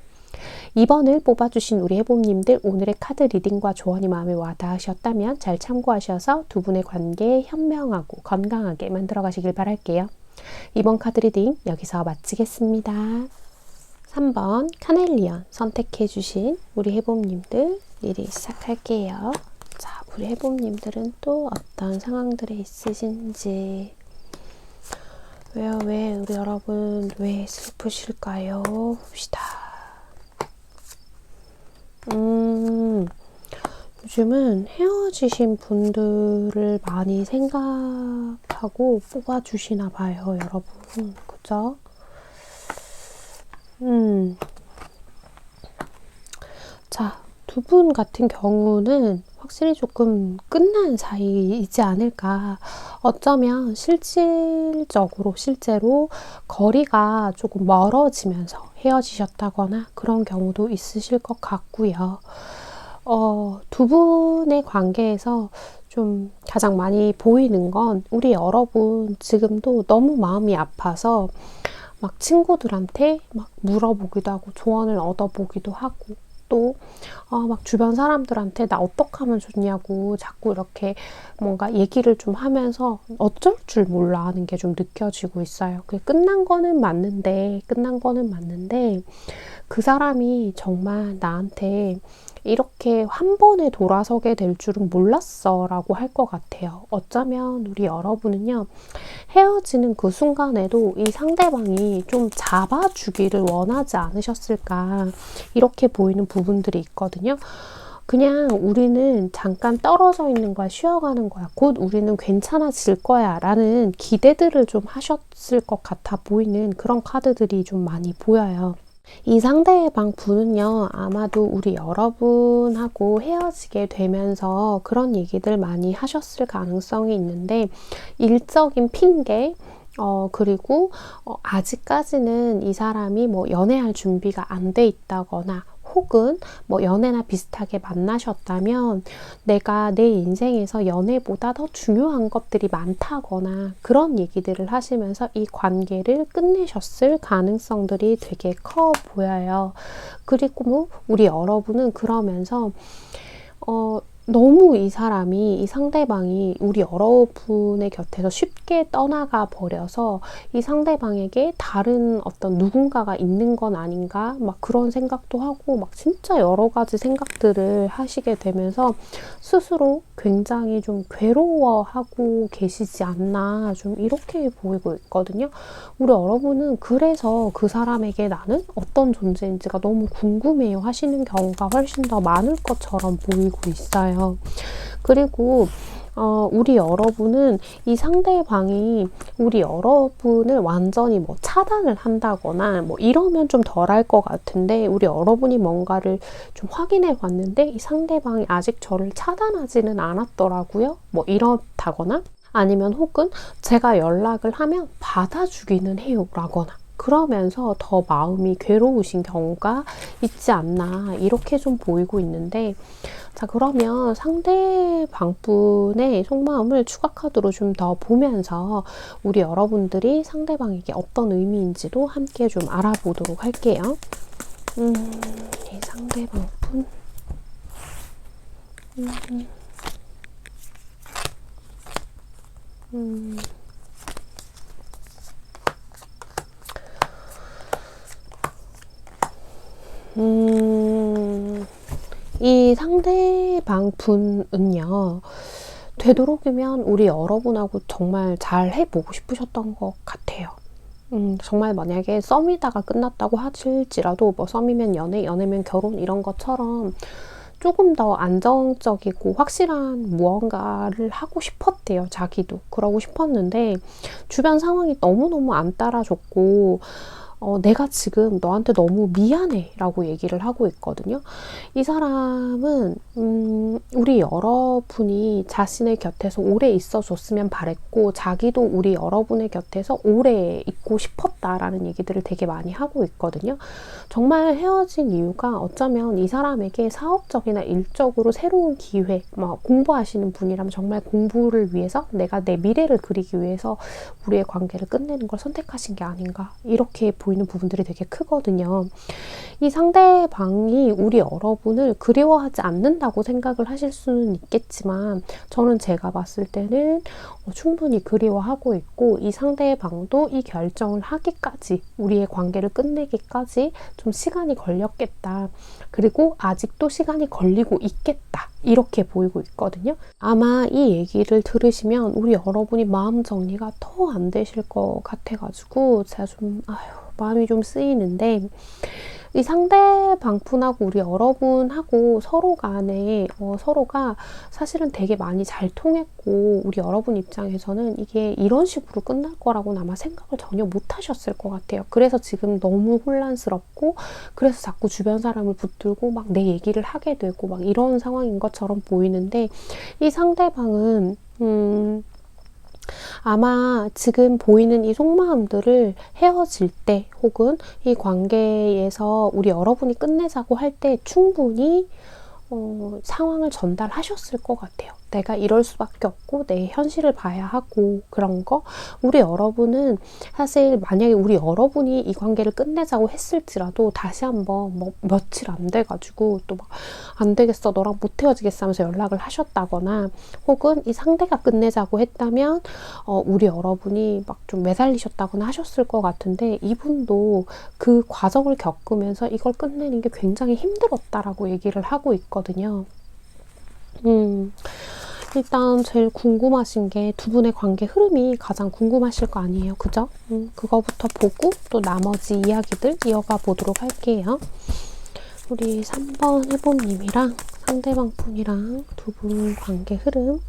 2번을 뽑아주신 우리 해봄님들, 오늘의 카드 리딩과 조언이 마음에 와닿으셨다면 잘 참고하셔서 두 분의 관계 현명하고 건강하게 만들어 가시길 바랄게요. 2번 카드 리딩 여기서 마치겠습니다. 3번 카넬리언 선택해주신 우리 해봄님들 리딩 시작할게요. 자, 우리 해봄님들은 또 어떤 상황들에 있으신지, 왜 우리 여러분 왜 슬프실까요? 봅시다. 요즘은 헤어지신 분들을 많이 생각하고 뽑아주시나 봐요, 여러분. 그죠? 자, 두 분 같은 경우는 확실히 조금 끝난 사이이지 않을까. 어쩌면 실제로 거리가 조금 멀어지면서 헤어지셨다거나 그런 경우도 있으실 것 같고요. 두 분의 관계에서 좀 가장 많이 보이는 건 우리 여러분 지금도 너무 마음이 아파서 막 친구들한테 막 물어보기도 하고 조언을 얻어보기도 하고, 또 막 주변 사람들한테 나 어떡하면 좋냐고 자꾸 이렇게 뭔가 얘기를 좀 하면서 어쩔 줄 몰라 하는 게 좀 느껴지고 있어요. 끝난 거는 맞는데 그 사람이 정말 나한테 이렇게 한 번에 돌아서게 될 줄은 몰랐어 라고 할 것 같아요. 어쩌면 우리 여러분은요, 헤어지는 그 순간에도 이 상대방이 좀 잡아주기를 원하지 않으셨을까, 이렇게 보이는 부분들이 있거든요. 그냥 우리는 잠깐 떨어져 있는 거야, 쉬어가는 거야, 곧 우리는 괜찮아질 거야 라는 기대들을 좀 하셨을 것 같아 보이는 그런 카드들이 좀 많이 보여요. 이 상대방 분은요, 아마도 우리 여러분하고 헤어지게 되면서 그런 얘기들 많이 하셨을 가능성이 있는데, 일적인 핑계, 그리고 아직까지는 이 사람이 뭐 연애할 준비가 안 돼 있다거나, 혹은 뭐 연애나 비슷하게 만나셨다면 내가 내 인생에서 연애보다 더 중요한 것들이 많다거나 그런 얘기들을 하시면서 이 관계를 끝내셨을 가능성들이 되게 커 보여요. 그리고 뭐 우리 여러분은 그러면서 너무 이 상대방이 우리 여러분의 곁에서 쉽게 떠나가 버려서 이 상대방에게 다른 어떤 누군가가 있는 건 아닌가, 막 그런 생각도 하고 막 진짜 여러 가지 생각들을 하시게 되면서 스스로 굉장히 좀 괴로워하고 계시지 않나, 좀 이렇게 보이고 있거든요. 우리 여러분은 그래서 그 사람에게 나는 어떤 존재인지가 너무 궁금해요 하시는 경우가 훨씬 더 많을 것처럼 보이고 있어요. 그리고 우리 여러분은 이 상대방이 우리 여러분을 완전히 뭐 차단을 한다거나 뭐 이러면 좀 덜할 것 같은데, 우리 여러분이 뭔가를 좀 확인해 봤는데 이 상대방이 아직 저를 차단하지는 않았더라고요. 뭐 이렇다거나, 아니면 혹은 제가 연락을 하면 받아주기는 해요 라거나, 그러면서 더 마음이 괴로우신 경우가 있지 않나, 이렇게 좀 보이고 있는데, 자, 그러면 상대방분의 속마음을 추가 카드로 좀 더 보면서 우리 여러분들이 상대방에게 어떤 의미인지도 함께 좀 알아보도록 할게요. 이 상대방분. 이 상대방 분은요, 되도록이면 우리 여러분하고 정말 잘 해보고 싶으셨던 것 같아요. 정말 만약에 썸이다가 끝났다고 하실지라도, 뭐 썸이면 연애, 연애면 결혼 이런 것처럼 조금 더 안정적이고 확실한 무언가를 하고 싶었대요. 자기도 그러고 싶었는데 주변 상황이 너무너무 안 따라줬고, 내가 지금 너한테 너무 미안해 라고 얘기를 하고 있거든요. 이 사람은 우리 여러분이 자신의 곁에서 오래 있어줬으면 바랬고, 자기도 우리 여러분의 곁에서 오래 있고 싶었다라는 얘기들을 되게 많이 하고 있거든요. 정말 헤어진 이유가 어쩌면 이 사람에게 사업적이나 일적으로 새로운 기회, 공부하시는 분이라면 정말 공부를 위해서, 내가 내 미래를 그리기 위해서 우리의 관계를 끝내는 걸 선택하신 게 아닌가, 이렇게 보여요. 보이는 부분들이 되게 크거든요. 이 상대방이 우리 여러분을 그리워하지 않는다고 생각을 하실 수는 있겠지만 저는 제가 봤을 때는 충분히 그리워하고 있고 이 상대방도 이 결정을 하기까지 우리의 관계를 끝내기까지 좀 시간이 걸렸겠다. 그리고 아직도 시간이 걸리고 있겠다. 이렇게 보이고 있거든요. 아마 이 얘기를 들으시면 우리 여러분이 마음 정리가 더 안 되실 것 같아가지고 제가 좀 마음이 좀 쓰이는데 이 상대방 분하고 우리 여러분하고 서로 간에 서로가 사실은 되게 많이 잘 통했고 우리 여러분 입장에서는 이게 이런 식으로 끝날 거라고는 아마 생각을 전혀 못 하셨을 것 같아요. 그래서 지금 너무 혼란스럽고 그래서 자꾸 주변 사람을 붙들고 막 내 얘기를 하게 되고 막 이런 상황인 것처럼 보이는데 이 상대방은 아마 지금 보이는 이 속마음들을 헤어질 때 혹은 이 관계에서 우리 여러분이 끝내자고 할 때 충분히 상황을 전달하셨을 것 같아요. 내가 이럴 수밖에 없고 내 현실을 봐야 하고 그런 거. 우리 여러분은 사실 만약에 우리 여러분이 이 관계를 끝내자고 했을지라도 다시 한번 뭐 며칠 안 돼가지고 또 막 안 되겠어 너랑 못 헤어지겠어 하면서 연락을 하셨다거나 혹은 이 상대가 끝내자고 했다면 우리 여러분이 막 좀 매달리셨다거나 하셨을 것 같은데 이분도 그 과정을 겪으면서 이걸 끝내는 게 굉장히 힘들었다라고 얘기를 하고 있거든요. 일단 제일 궁금하신 게 두 분의 관계 흐름이 가장 궁금하실 거 아니에요. 그죠? 그거부터 보고 또 나머지 이야기들 이어가 보도록 할게요. 우리 3번 해봄님이랑 상대방 분이랑 두 분 관계 흐름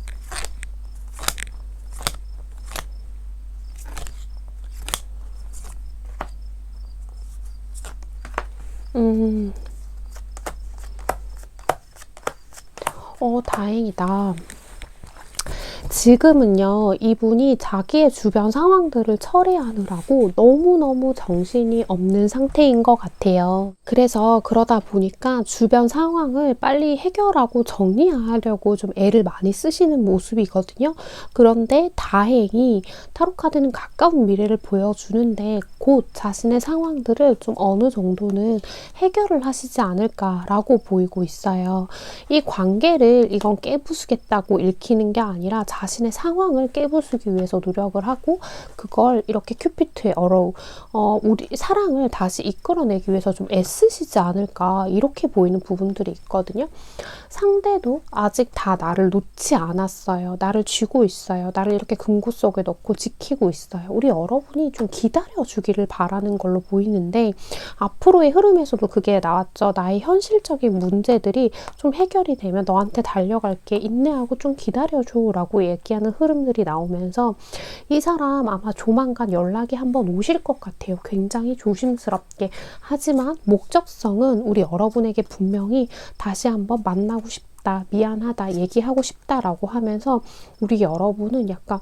다행이다. 지금은요, 이분이 자기의 주변 상황들을 처리하느라고 너무너무 정신이 없는 상태인 것 같아요. 그래서 그러다 보니까 주변 상황을 빨리 해결하고 정리하려고 좀 애를 많이 쓰시는 모습이거든요. 그런데 다행히 타로카드는 가까운 미래를 보여주는데 곧 자신의 상황들을 좀 어느 정도는 해결을 하시지 않을까라고 보이고 있어요. 이 관계를 이건 깨부수겠다고 읽히는 게 아니라 자신의 상황을 깨부수기 위해서 노력을 하고 그걸 이렇게 큐피트의 어로우 우리 사랑을 다시 이끌어내기 위해서 좀 애쓰시지 않을까 이렇게 보이는 부분들이 있거든요. 상대도 아직 다 나를 놓지 않았어요. 나를 쥐고 있어요. 나를 이렇게 금고 속에 넣고 지키고 있어요. 우리 여러분이 좀 기다려주기를 바라는 걸로 보이는데 앞으로의 흐름에서도 그게 나왔죠. 나의 현실적인 문제들이 좀 해결이 되면 너한테 달려갈게. 인내하고 좀 기다려줘 라고 얘기하는 흐름들이 나오면서 이 사람 아마 조만간 연락이 한번 오실 것 같아요. 굉장히 조심스럽게. 하지만 목적성은 우리 여러분에게 분명히 다시 한번 만나고 싶다, 미안하다, 얘기하고 싶다라고 하면서 우리 여러분은 약간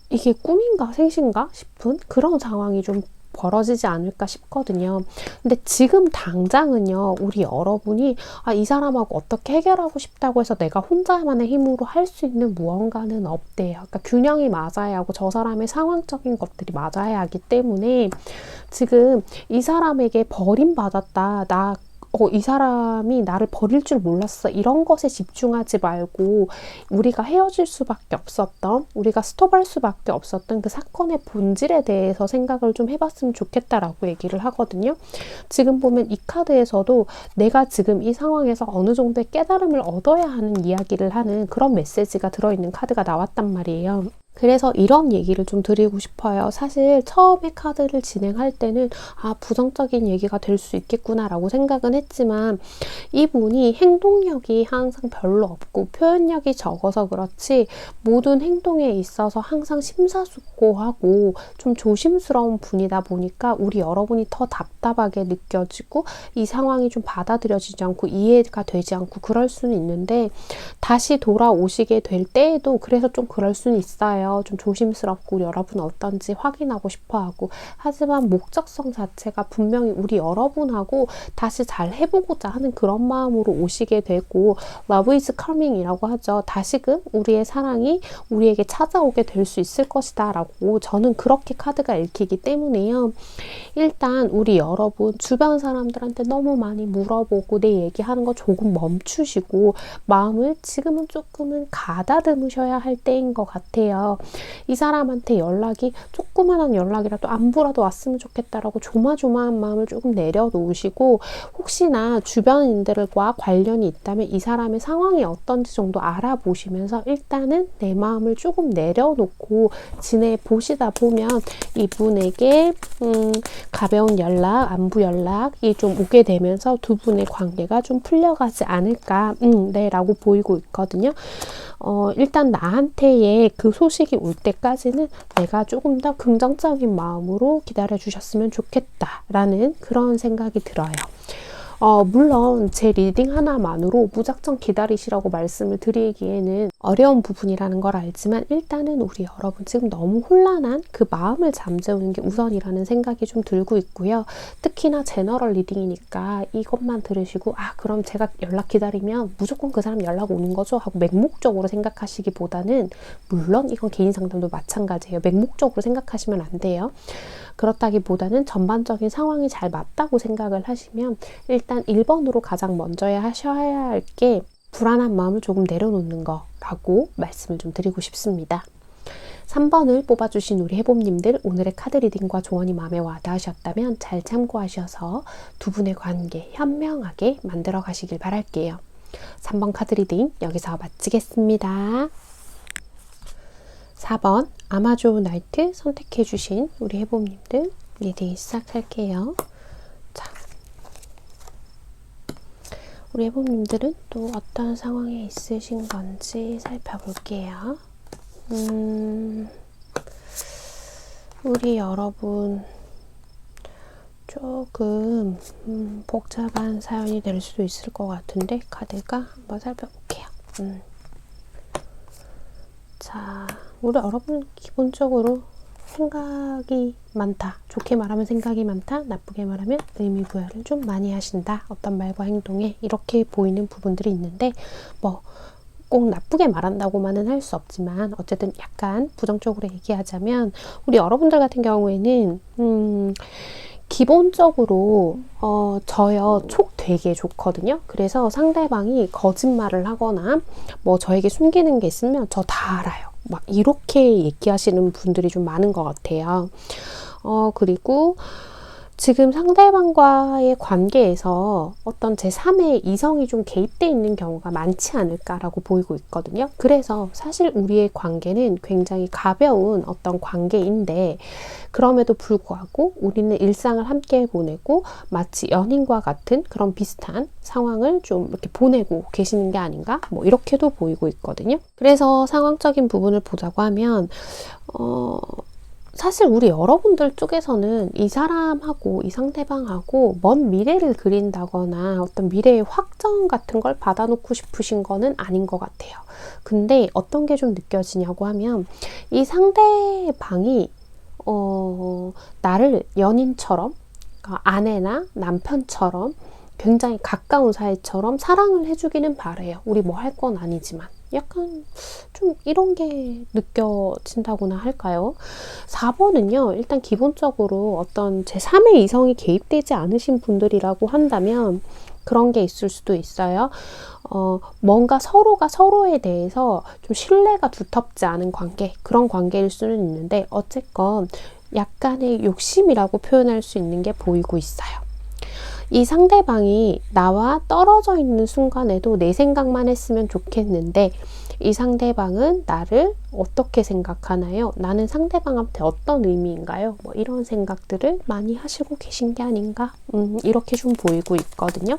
이게 꿈인가 생신가 싶은 그런 상황이 좀 벌어지지 않을까 싶거든요. 근데 지금 당장은요, 우리 여러분이 이 사람하고 어떻게 해결하고 싶다고 해서 내가 혼자만의 힘으로 할 수 있는 무언가는 없대요. 그러니까 균형이 맞아야 하고 저 사람의 상황적인 것들이 맞아야 하기 때문에 지금 이 사람에게 버림받았다, 이 사람이 나를 버릴 줄 몰랐어. 이런 것에 집중하지 말고 우리가 헤어질 수밖에 없었던, 우리가 스톱할 수밖에 없었던 그 사건의 본질에 대해서 생각을 좀 해봤으면 좋겠다라고 얘기를 하거든요. 지금 보면 이 카드에서도 내가 지금 이 상황에서 어느 정도의 깨달음을 얻어야 하는 이야기를 하는 그런 메시지가 들어있는 카드가 나왔단 말이에요. 그래서 이런 얘기를 좀 드리고 싶어요. 사실 처음에 카드를 진행할 때는 부정적인 얘기가 될 수 있겠구나 라고 생각은 했지만 이분이 행동력이 항상 별로 없고 표현력이 적어서 그렇지 모든 행동에 있어서 항상 심사숙고하고 좀 조심스러운 분이다 보니까 우리 여러분이 더 답답하게 느껴지고 이 상황이 좀 받아들여지지 않고 이해가 되지 않고 그럴 수는 있는데 다시 돌아오시게 될 때에도 그래서 좀 그럴 수는 있어요. 있어요. 좀 조심스럽고 우리 여러분 어떤지 확인하고 싶어하고, 하지만 목적성 자체가 분명히 우리 여러분하고 다시 잘 해보고자 하는 그런 마음으로 오시게 되고, Love is coming이라고 하죠. 다시금 우리의 사랑이 우리에게 찾아오게 될 수 있을 것이다 라고 저는 그렇게 카드가 읽히기 때문에요. 일단 우리 여러분 주변 사람들한테 너무 많이 물어보고 내 얘기하는 거 조금 멈추시고 마음을 지금은 조금은 가다듬으셔야 할 때인 것 같아요. 이 사람한테 연락이 조그만한 연락이라도 안부라도 왔으면 좋겠다라고 조마조마한 마음을 조금 내려놓으시고, 혹시나 주변인들과 관련이 있다면 이 사람의 상황이 어떤지 정도 알아보시면서 일단은 내 마음을 조금 내려놓고 지내보시다 보면 이분에게 가벼운 연락, 안부 연락이 좀 오게 되면서 두 분의 관계가 좀 풀려가지 않을까 네 라고 보이고 있거든요. 일단 나한테의 그 소식이 올 때까지는 내가 조금 더 긍정적인 마음으로 기다려 주셨으면 좋겠다라는 그런 생각이 들어요. 물론 제 리딩 하나만으로 무작정 기다리시라고 말씀을 드리기에는 어려운 부분이라는 걸 알지만, 일단은 우리 여러분 지금 너무 혼란한 그 마음을 잠재우는 게 우선이라는 생각이 좀 들고 있고요. 특히나 제너럴 리딩이니까 이것만 들으시고 그럼 제가 연락 기다리면 무조건 그 사람 연락 오는 거죠 하고 맹목적으로 생각하시기보다는, 물론 이건 개인 상담도 마찬가지예요. 맹목적으로 생각하시면 안 돼요. 그렇다기보다는 전반적인 상황이 잘 맞다고 생각을 하시면 일단 1번으로 가장 먼저 하셔야 할 게 불안한 마음을 조금 내려놓는 거라고 말씀을 좀 드리고 싶습니다. 3번을 뽑아주신 우리 해봄님들, 오늘의 카드 리딩과 조언이 마음에 와닿으셨다면 잘 참고하셔서 두 분의 관계 현명하게 만들어 가시길 바랄게요. 3번 카드 리딩 여기서 마치겠습니다. 4번 아마존 나이트 선택해주신 우리 해봄님들 리딩 시작할게요. 자, 우리 해봄님들은 또 어떤 상황에 있으신 건지 살펴볼게요. 우리 여러분 조금 복잡한 사연이 될 수도 있을 것 같은데 카드가 한번 살펴볼게요. 자, 우리 여러분 기본적으로 생각이 많다. 좋게 말하면 생각이 많다. 나쁘게 말하면 의미부여를 좀 많이 하신다. 어떤 말과 행동에 이렇게 보이는 부분들이 있는데, 꼭 나쁘게 말한다고만은 할 수 없지만 어쨌든 약간 부정적으로 얘기하자면, 우리 여러분들 같은 경우에는 기본적으로 저요 촉 되게 좋거든요. 그래서 상대방이 거짓말을 하거나 저에게 숨기는 게 있으면 저 다 알아요. 막 이렇게 얘기하시는 분들이 좀 많은 것 같아요. 그리고 지금 상대방과의 관계에서 어떤 제3의 이성이 좀 개입되어 있는 경우가 많지 않을까라고 보이고 있거든요. 그래서 사실 우리의 관계는 굉장히 가벼운 어떤 관계인데, 그럼에도 불구하고 우리는 일상을 함께 보내고 마치 연인과 같은 그런 비슷한 상황을 좀 이렇게 보내고 계시는 게 아닌가? 이렇게도 보이고 있거든요. 그래서 상황적인 부분을 보자고 하면 사실 우리 여러분들 쪽에서는 이 사람하고 이 상대방하고 먼 미래를 그린다거나 어떤 미래의 확정 같은 걸 받아놓고 싶으신 거는 아닌 것 같아요. 근데 어떤 게 좀 느껴지냐고 하면, 이 상대방이 나를 연인처럼, 그러니까 아내나 남편처럼 굉장히 가까운 사이처럼 사랑을 해주기는 바래요. 우리 할 건 아니지만. 약간 좀 이런 게 느껴진다고나 할까요? 4번은요, 일단 기본적으로 어떤 제3의 이성이 개입되지 않으신 분들이라고 한다면 그런 게 있을 수도 있어요. 뭔가 서로가 서로에 대해서 좀 신뢰가 두텁지 않은 관계, 그런 관계일 수는 있는데, 어쨌건 약간의 욕심이라고 표현할 수 있는 게 보이고 있어요. 이 상대방이 나와 떨어져 있는 순간에도 내 생각만 했으면 좋겠는데, 이 상대방은 나를 어떻게 생각하나요? 나는 상대방한테 어떤 의미인가요? 이런 생각들을 많이 하시고 계신 게 아닌가? 이렇게 좀 보이고 있거든요.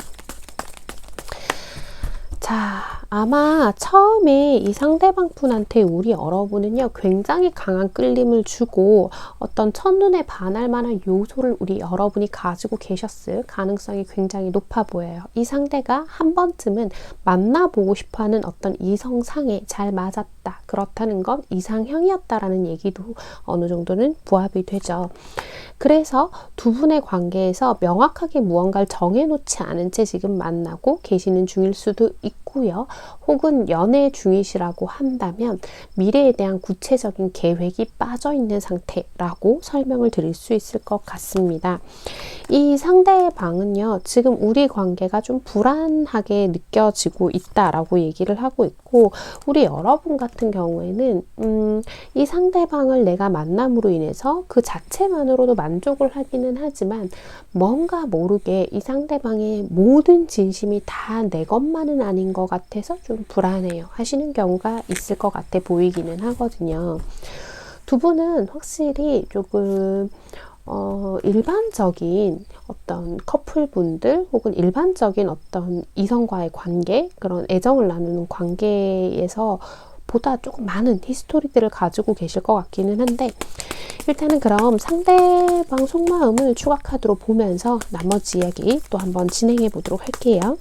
자, 아마 처음에 이 상대방 분한테 우리 여러분은요, 굉장히 강한 끌림을 주고 어떤 첫눈에 반할 만한 요소를 우리 여러분이 가지고 계셨을 가능성이 굉장히 높아 보여요. 이 상대가 한 번쯤은 만나보고 싶어하는 어떤 이성상에 잘 맞았다. 그렇다는 건 이상형이었다라는 얘기도 어느 정도는 부합이 되죠. 그래서 두 분의 관계에서 명확하게 무언가를 정해놓지 않은 채 지금 만나고 계시는 중일 수도 있고요. 혹은 연애 중이시라고 한다면 미래에 대한 구체적인 계획이 빠져있는 상태라고 설명을 드릴 수 있을 것 같습니다. 이 상대방은요, 지금 우리 관계가 좀 불안하게 느껴지고 있다라고 얘기를 하고 있고, 우리 여러분 같은 경우에는 이 상대방을 내가 만남으로 인해서 그 자체만으로도 만족을 하기는 하지만 뭔가 모르게 이 상대방의 모든 진심이 다 내 것만은 아닌 것 같아서 좀 불안해요 하시는 경우가 있을 것 같아 보이기는 하거든요. 두 분은 확실히 조금 일반적인 어떤 커플분들 혹은 일반적인 어떤 이성과의 관계, 그런 애정을 나누는 관계에서 보다 조금 많은 히스토리들을 가지고 계실 것 같기는 한데, 일단은 그럼 상대방 속마음을 추가 카드로 보면서 나머지 이야기 또 한번 진행해 보도록 할게요.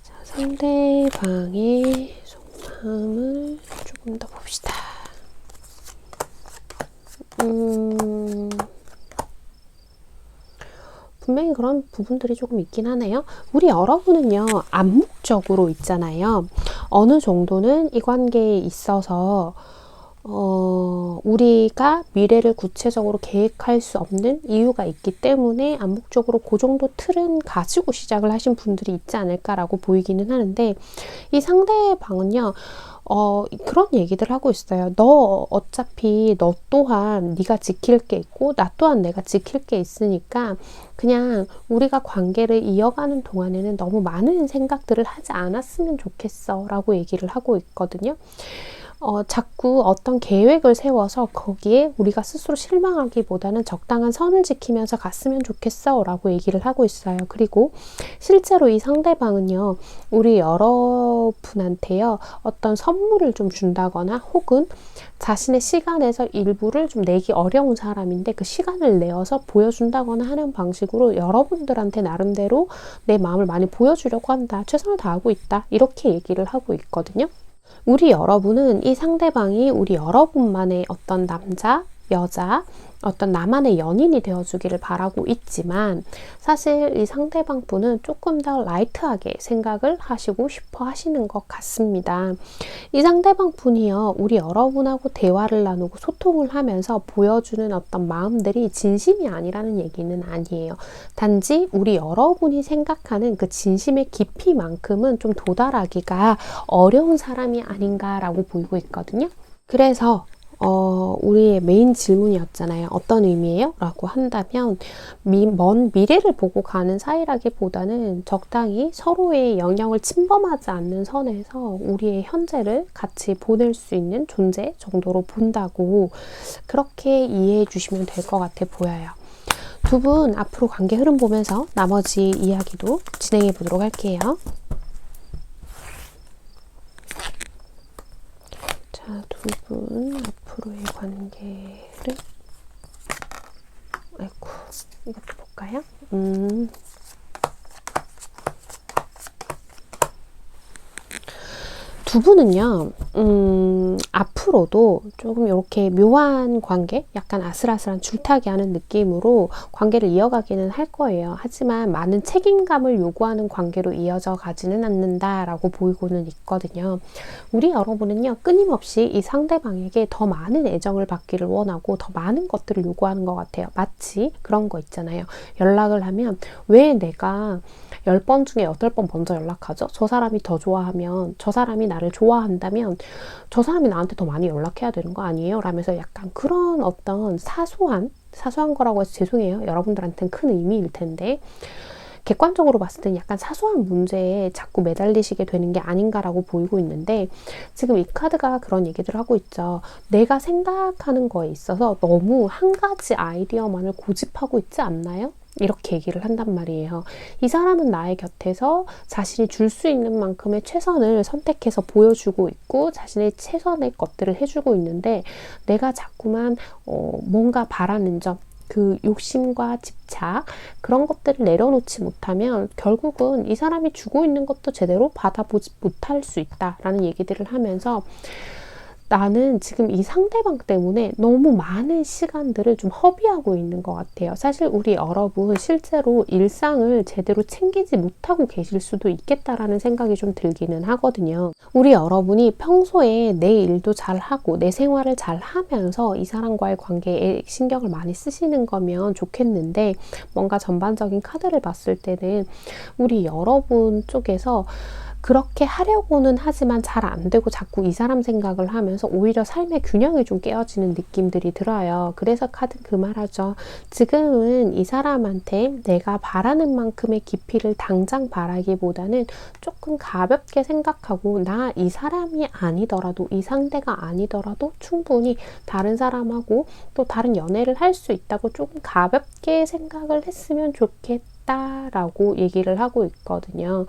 자, 상대방의 속마음을 조금 더 봅시다. 분명히 그런 부분들이 조금 있긴 하네요. 우리 여러분은요, 암묵적으로 있잖아요. 어느 정도는 이 관계에 있어서 우리가 미래를 구체적으로 계획할 수 없는 이유가 있기 때문에 암묵적으로 그 정도 틀은 가지고 시작을 하신 분들이 있지 않을까라고 보이기는 하는데, 이 상대방은요, 그런 얘기들 하고 있어요. 너 어차피 너 또한 네가 지킬 게 있고 나 또한 내가 지킬 게 있으니까 그냥 우리가 관계를 이어가는 동안에는 너무 많은 생각들을 하지 않았으면 좋겠어 라고 얘기를 하고 있거든요. 자꾸 어떤 계획을 세워서 거기에 우리가 스스로 실망하기보다는 적당한 선을 지키면서 갔으면 좋겠어 라고 얘기를 하고 있어요. 그리고 실제로 이 상대방은요, 우리 여러분한테요, 어떤 선물을 좀 준다거나 혹은 자신의 시간에서 일부를 좀 내기 어려운 사람인데 그 시간을 내어서 보여준다거나 하는 방식으로 여러분들한테 나름대로 내 마음을 많이 보여주려고 한다. 최선을 다하고 있다. 이렇게 얘기를 하고 있거든요. 우리 여러분은 이 상대방이 우리 여러분만의 어떤 남자, 여자, 어떤 나만의 연인이 되어주기를 바라고 있지만 사실 이 상대방 분은 조금 더 라이트하게 생각을 하시고 싶어 하시는 것 같습니다. 이 상대방 분이요, 우리 여러분하고 대화를 나누고 소통을 하면서 보여주는 어떤 마음들이 진심이 아니라는 얘기는 아니에요. 단지 우리 여러분이 생각하는 그 진심의 깊이만큼은 좀 도달하기가 어려운 사람이 아닌가라고 보이고 있거든요. 그래서 우리의 메인 질문이었잖아요. 어떤 의미예요? 라고 한다면 먼 미래를 보고 가는 사이라기보다는 적당히 서로의 영역을 침범하지 않는 선에서 우리의 현재를 같이 보낼 수 있는 존재 정도로 본다고 그렇게 이해해 주시면 될 것 같아 보여요. 두 분 앞으로 관계 흐름 보면서 나머지 이야기도 진행해 보도록 할게요. 자, 두 분 앞으로의 관계를 아이고, 이것도 볼까요? 두 분은요, 앞으로도 조금 이렇게 묘한 관계, 약간 아슬아슬한 줄타기 하는 느낌으로 관계를 이어가기는 할 거예요. 하지만 많은 책임감을 요구하는 관계로 이어져 가지는 않는다라고 보이고는 있거든요. 우리 여러분은요, 끊임없이 이 상대방에게 더 많은 애정을 받기를 원하고 더 많은 것들을 요구하는 것 같아요. 마치 그런 거 있잖아요. 연락을 하면 왜 내가 10번 중에 8번 먼저 연락하죠? 저 사람이 더 좋아하면, 저 사람이 나를 좋아한다면 저 사람이 나한테 더 많이 연락해야 되는 거 아니에요? 라면서 약간 그런 어떤 사소한 거라고 해서 죄송해요. 여러분들한테는 큰 의미일 텐데 객관적으로 봤을 때 약간 사소한 문제에 자꾸 매달리시게 되는 게 아닌가라고 보이고 있는데, 지금 이 카드가 그런 얘기들을 하고 있죠. 내가 생각하는 거에 있어서 너무 한 가지 아이디어만을 고집하고 있지 않나요? 이렇게 얘기를 한단 말이에요. 이 사람은 나의 곁에서 자신이 줄 수 있는 만큼의 최선을 선택해서 보여주고 있고 자신의 최선의 것들을 해주고 있는데 내가 자꾸만 뭔가 바라는 점, 그 욕심과 집착 그런 것들을 내려놓지 못하면 결국은 이 사람이 주고 있는 것도 제대로 받아보지 못할 수 있다라는 얘기들을 하면서 나는 지금 이 상대방 때문에 너무 많은 시간들을 좀 허비하고 있는 것 같아요. 사실 우리 여러분 실제로 일상을 제대로 챙기지 못하고 계실 수도 있겠다라는 생각이 좀 들기는 하거든요. 우리 여러분이 평소에 내 일도 잘하고 내 생활을 잘 하면서 이 사람과의 관계에 신경을 많이 쓰시는 거면 좋겠는데 뭔가 전반적인 카드를 봤을 때는 우리 여러분 쪽에서 그렇게 하려고는 하지만 잘 안 되고 자꾸 이 사람 생각을 하면서 오히려 삶의 균형이 좀 깨어지는 느낌들이 들어요. 그래서 카드는 그 말하죠. 지금은 이 사람한테 내가 바라는 만큼의 깊이를 당장 바라기보다는 조금 가볍게 생각하고 나 이 사람이 아니더라도 이 상대가 아니더라도 충분히 다른 사람하고 또 다른 연애를 할 수 있다고 조금 가볍게 생각을 했으면 좋겠다 라고 얘기를 하고 있거든요.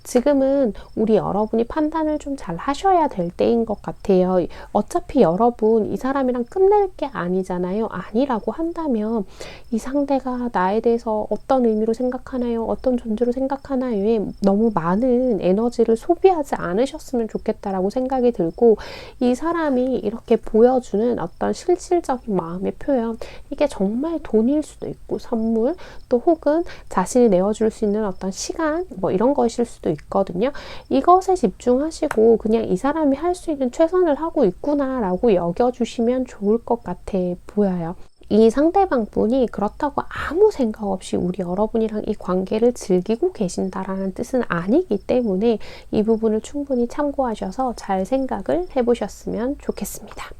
지금은 우리 여러분이 판단을 좀 잘 하셔야 될 때인 것 같아요. 어차피 여러분 이 사람이랑 끝낼 게 아니잖아요. 아니라고 한다면 이 상대가 나에 대해서 어떤 의미로 생각하나요? 어떤 존재로 생각하나요에 너무 많은 에너지를 소비하지 않으셨으면 좋겠다라고 생각이 들고 이 사람이 이렇게 보여주는 어떤 실질적인 마음의 표현 이게 정말 돈일 수도 있고 선물 또 혹은 자신이 내어줄 수 있는 어떤 시간 뭐 이런 것일 수도 있거든요. 이것에 집중하시고 그냥 이 사람이 할 수 있는 최선을 하고 있구나 라고 여겨주시면 좋을 것 같아 보여요. 이 상대방 분이 그렇다고 아무 생각 없이 우리 여러분이랑 이 관계를 즐기고 계신다라는 뜻은 아니기 때문에 이 부분을 충분히 참고하셔서 잘 생각을 해보셨으면 좋겠습니다.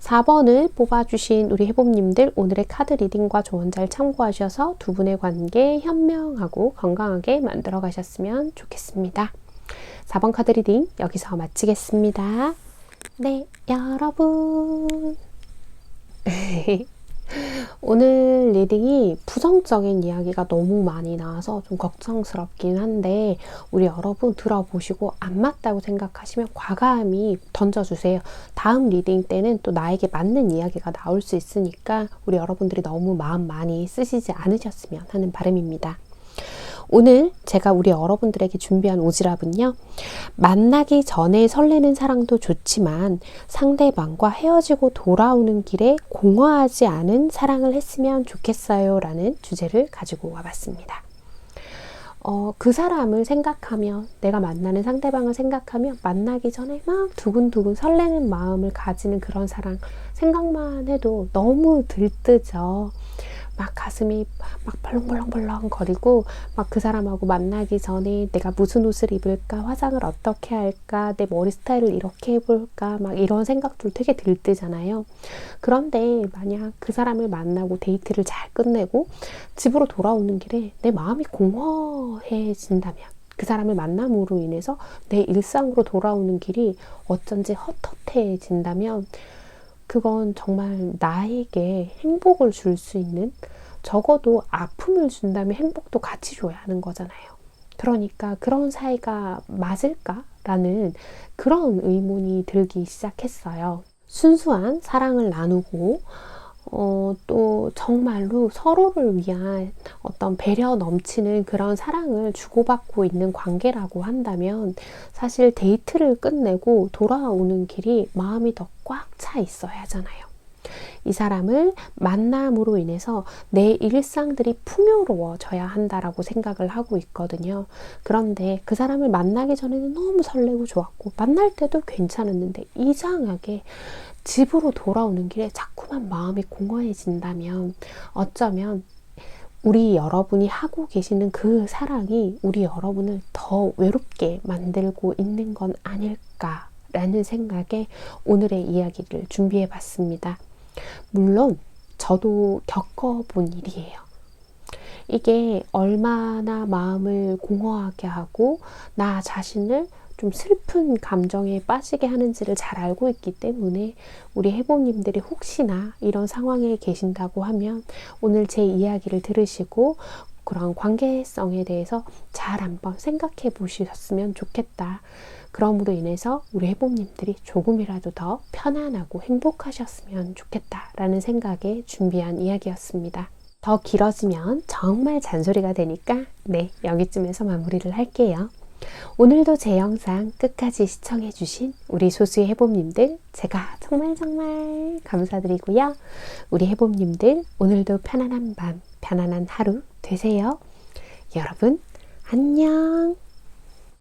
4번을 뽑아주신 우리 해봄님들 오늘의 카드 리딩과 조언 잘 참고하셔서 두 분의 관계 현명하고 건강하게 만들어 가셨으면 좋겠습니다. 4번 카드 리딩 여기서 마치겠습니다. 네, 여러분. 오늘 리딩이 부정적인 이야기가 너무 많이 나와서 좀 걱정스럽긴 한데 우리 여러분 들어보시고 안 맞다고 생각하시면 과감히 던져주세요. 다음 리딩 때는 또 나에게 맞는 이야기가 나올 수 있으니까 우리 여러분들이 너무 마음 많이 쓰시지 않으셨으면 하는 바람입니다. 오늘 제가 우리 여러분들에게 준비한 오지랖은요. 만나기 전에 설레는 사랑도 좋지만 상대방과 헤어지고 돌아오는 길에 공허하지 않은 사랑을 했으면 좋겠어요 라는 주제를 가지고 와봤습니다. 그 사람을 생각하며 내가 만나는 상대방을 생각하며 만나기 전에 막 두근두근 설레는 마음을 가지는 그런 사랑 생각만 해도 너무 들뜨죠. 막 가슴이 막 벌렁벌렁벌렁 거리고 막 그 사람하고 만나기 전에 내가 무슨 옷을 입을까, 화장을 어떻게 할까, 내 머리 스타일을 이렇게 해볼까 막 이런 생각들 되게 들뜨잖아요. 그런데 만약 그 사람을 만나고 데이트를 잘 끝내고 집으로 돌아오는 길에 내 마음이 공허해진다면 그 사람을 만남으로 인해서 내 일상으로 돌아오는 길이 어쩐지 헛헛해진다면 그건 정말 나에게 행복을 줄 수 있는 적어도 아픔을 준다면 행복도 같이 줘야 하는 거잖아요. 그러니까 그런 사이가 맞을까라는 그런 의문이 들기 시작했어요. 순수한 사랑을 나누고 또 정말로 서로를 위한 어떤 배려 넘치는 그런 사랑을 주고받고 있는 관계라고 한다면 사실 데이트를 끝내고 돌아오는 길이 마음이 더 꽉 차 있어야 하잖아요. 이 사람을 만남으로 인해서 내 일상들이 풍요로워져야 한다라고 생각을 하고 있거든요. 그런데 그 사람을 만나기 전에는 너무 설레고 좋았고 만날 때도 괜찮았는데 이상하게 집으로 돌아오는 길에 자꾸만 마음이 공허해진다면 어쩌면 우리 여러분이 하고 계시는 그 사랑이 우리 여러분을 더 외롭게 만들고 있는 건 아닐까라는 생각에 오늘의 이야기를 준비해 봤습니다. 물론 저도 겪어본 일이에요. 이게 얼마나 마음을 공허하게 하고 나 자신을 좀 슬픈 감정에 빠지게 하는지를 잘 알고 있기 때문에 우리 해보님들이 혹시나 이런 상황에 계신다고 하면 오늘 제 이야기를 들으시고 그런 관계성에 대해서 잘 한번 생각해 보셨으면 좋겠다. 그럼으로 인해서 우리 해보님들이 조금이라도 더 편안하고 행복하셨으면 좋겠다라는 생각에 준비한 이야기였습니다. 더 길어지면 정말 잔소리가 되니까 여기쯤에서 마무리를 할게요. 오늘도 제 영상 끝까지 시청해주신 우리 소수의 해봄님들 제가 정말 감사드리고요. 우리 해봄님들 오늘도 편안한 밤, 편안한 하루 되세요. 여러분 안녕.